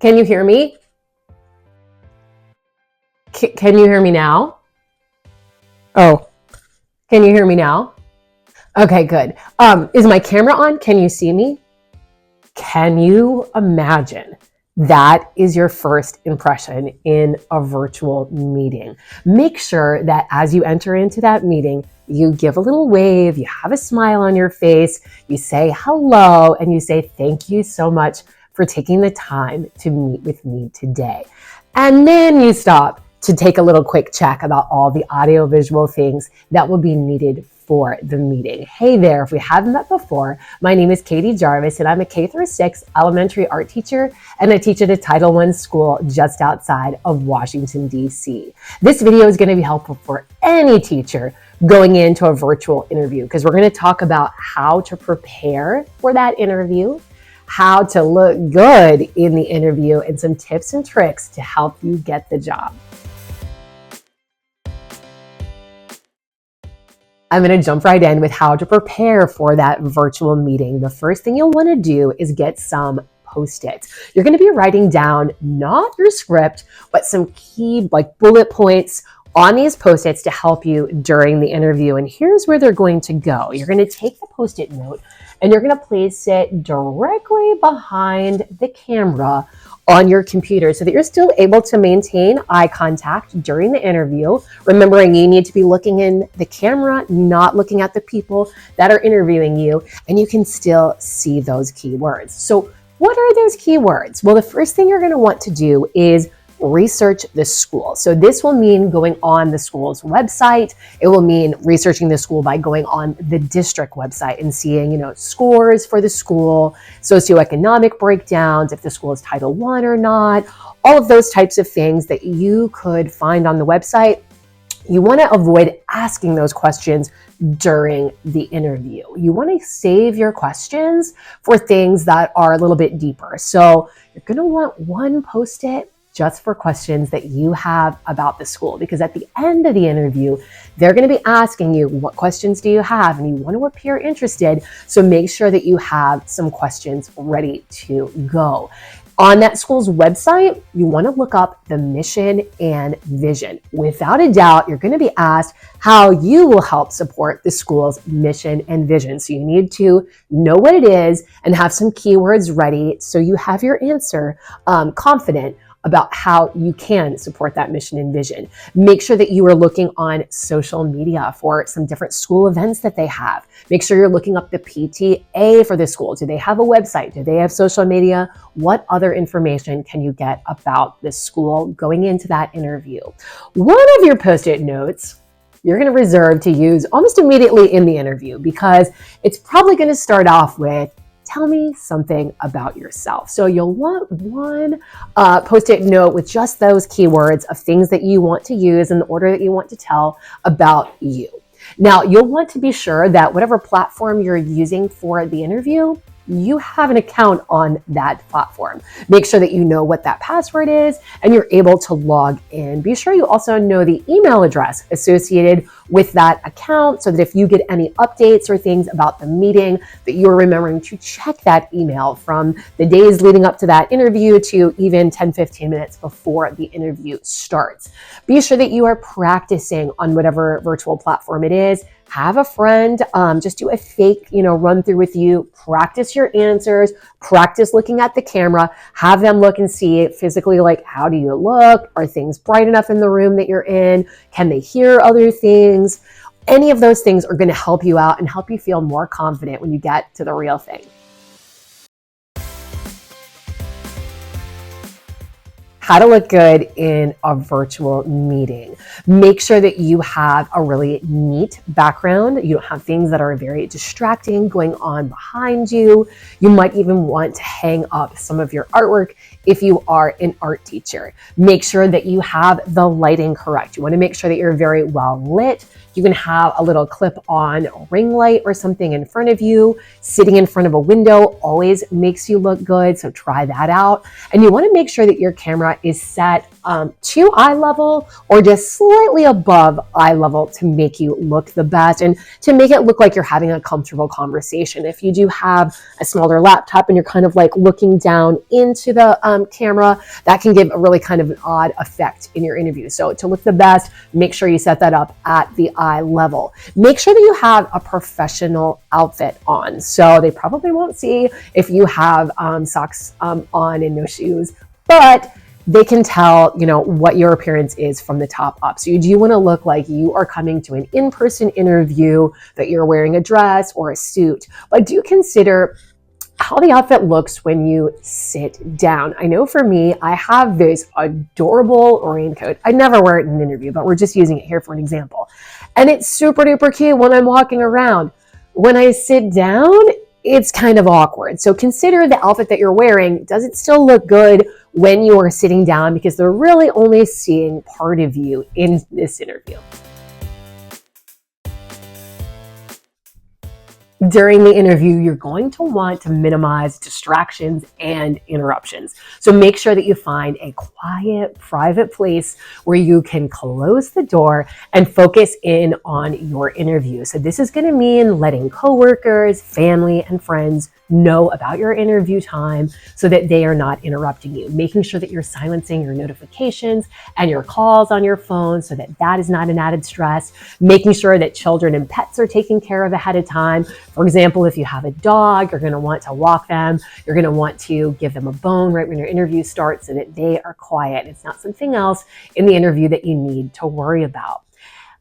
Can you hear me? Can you hear me now? Oh, can you hear me now? Okay, good. Is my camera on? Can you see me? Can you imagine? That is your first impression in a virtual meeting. Make sure that as you enter into that meeting, you give a little wave, you have a smile on your face, you say hello, and you say, thank you so much for taking the time to meet with me today. And then you stop to take a little quick check about all the audio visual things that will be needed for the meeting. Hey there, if we haven't met before, my name is Katie Jarvis and I'm a K-6 elementary art teacher and I teach at a Title I school just outside of Washington, D.C. This video is going to be helpful for any teacher going into a virtual interview because we're going to talk about how to prepare for that interview, how to look good in the interview, and some tips and tricks to help you get the job. I'm going to jump right in with how to prepare for that virtual meeting. The first thing you'll want to do is get some Post-its. You're going to be writing down not your script, but some key bullet points on these Post-its to help you during the interview. And here's where they're going to go. You're going to take the Post-it note and you're going to place it directly behind the camera on your computer so that you're still able to maintain eye contact during the interview. Remembering you need to be looking in the camera, not looking at the people that are interviewing you, and you can still see those keywords. So what are those keywords? Well, the first thing you're going to want to do is research the school. So this will mean going on the school's website. It will mean researching the school by going on the district website and seeing, scores for the school, socioeconomic breakdowns, if the school is Title I or not, all of those types of things that you could find on the website. You want to avoid asking those questions during the interview. You want to save your questions for things that are a little bit deeper. So you're going to want one Post-it just for questions that you have about the school, because at the end of the interview, they're going to be asking you, what questions do you have? And you want to appear interested. So make sure that you have some questions ready to go. On that school's website, you want to look up the mission and vision. Without a doubt, you're going to be asked how you will help support the school's mission and vision. So you need to know what it is and have some keywords ready so you have your answer confident about how you can support that mission and vision. Make sure that you are looking on social media for some different school events that they have. Make sure you're looking up the PTA for the school. Do they have a website? Do they have social media? What other information can you get about the school going into that interview? One of your Post-it notes you're going to reserve to use almost immediately in the interview because it's probably going to start off with, tell me something about yourself. So you'll want one Post-it note with just those keywords of things that you want to use in the order that you want to tell about you. Now, you'll want to be sure that whatever platform you're using for the interview, you have an account on that platform. Make sure that you know what that password is and you're able to log in. Be sure you also know the email address associated with that account so that if you get any updates or things about the meeting, that you're remembering to check that email from the days leading up to that interview to even 10-15 minutes before the interview starts. Be sure that you are practicing on whatever virtual platform it is. Have a friend just do a fake, run through with you. Practice your answers. Practice looking at the camera. Have them look and see it physically, like how do you look? Are things bright enough in the room that you're in? Can they hear other things? Any of those things are going to help you out and help you feel more confident when you get to the real thing. How to look good in a virtual meeting. Make sure that you have a really neat background. You don't have things that are very distracting going on behind you. You might even want to hang up some of your artwork if you are an art teacher. Make sure that you have the lighting correct. You want to make sure that you're very well lit. You can have a little clip-on ring light or something in front of you. Sitting in front of a window always makes you look good, so try that out. And you want to make sure that your camera that is set to eye level or just slightly above eye level to make you look the best and to make it look like you're having a comfortable conversation. If you do have a smaller laptop and you're kind of like looking down into the camera, that can give a really kind of an odd effect in your interview. So to look the best, make sure you set that up at the eye level. Make sure that you have a professional outfit on. So they probably won't see if you have socks on and no shoes, but they can tell, what your appearance is from the top up. So you do want to look like you are coming to an in-person interview, that you're wearing a dress or a suit. But do consider how the outfit looks when you sit down. I know for me, I have this adorable raincoat. I never wear it in an interview, but we're just using it here for an example. And it's super duper cute when I'm walking around. When I sit down, it's kind of awkward. So consider the outfit that you're wearing. Does it still look good when you are sitting down? Because they're really only seeing part of you in this interview. During the interview, you're going to want to minimize distractions and interruptions. So make sure that you find a quiet, private place where you can close the door and focus in on your interview. So this is going to mean letting coworkers, family, and friends know about your interview time so that they are not interrupting you. Making sure that you're silencing your notifications and your calls on your phone so that that is not an added stress. Making sure that children and pets are taken care of ahead of time. For example, if you have a dog, you're going to want to walk them. You're going to want to give them a bone right when your interview starts so that they are quiet. It's not something else in the interview that you need to worry about.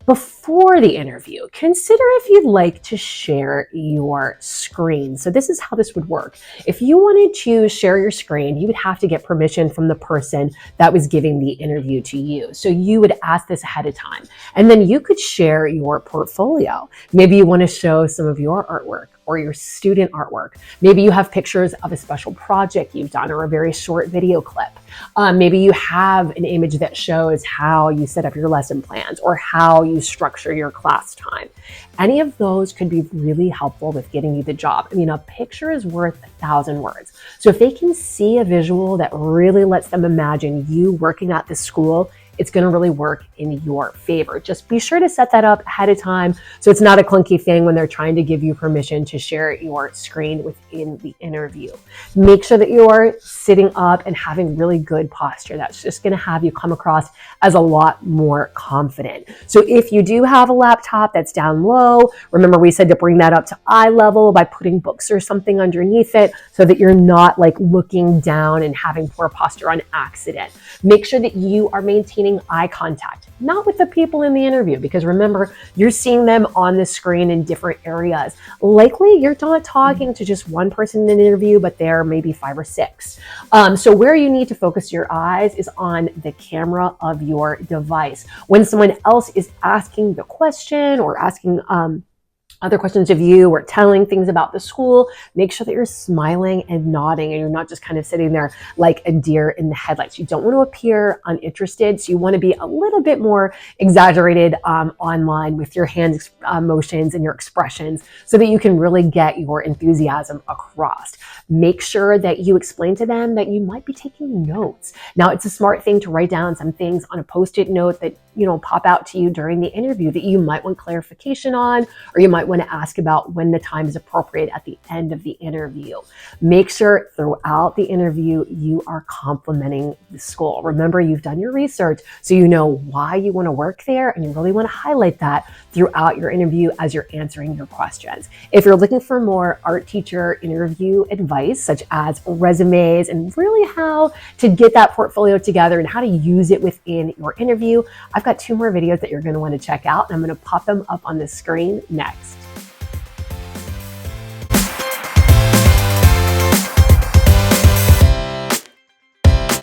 Before the interview, consider if you'd like to share your screen. So this is how this would work. If you wanted to share your screen, you would have to get permission from the person that was giving the interview to you. So you would ask this ahead of time, and then you could share your portfolio. Maybe you want to show some of your artwork or your student artwork. Maybe you have pictures of a special project you've done or a very short video clip. Maybe you have an image that shows how you set up your lesson plans or how you structure your class time. Any of those could be really helpful with getting you the job. I mean, a picture is worth 1,000 words. So if they can see a visual that really lets them imagine you working at the school, it's going to really work in your favor. Just be sure to set that up ahead of time so it's not a clunky thing when they're trying to give you permission to share your screen within the interview. Make sure that you are sitting up and having really good posture. That's just going to have you come across as a lot more confident. So if you do have a laptop that's down low, remember we said to bring that up to eye level by putting books or something underneath it so that you're not like looking down and having poor posture on accident. Make sure that you are maintaining eye contact, not with the people in the interview, because remember, you're seeing them on the screen in different areas. Likely, you're not talking to just one person in an interview, but there may be 5 or 6. So where you need to focus your eyes is on the camera of your device. When someone else is asking the question or asking other questions of you or telling things about the school, make sure that you're smiling and nodding and you're not just kind of sitting there like a deer in the headlights. You don't want to appear uninterested, so you want to be a little bit more exaggerated online with your hand motions and your expressions so that you can really get your enthusiasm across. Make sure that you explain to them that you might be taking notes. Now, it's a smart thing to write down some things on a Post-it note that pop out to you during the interview that you might want clarification on, or you might want to ask about when the time is appropriate at the end of the interview. Make sure throughout the interview you are complimenting the school. Remember, you've done your research, so you know why you want to work there, and you really want to highlight that throughout your interview as you're answering your questions. If you're looking for more art teacher interview advice, such as resumes and really how to get that portfolio together and how to use it within your interview, I've got 2 more videos that you're going to want to check out, and I'm going to pop them up on the screen next.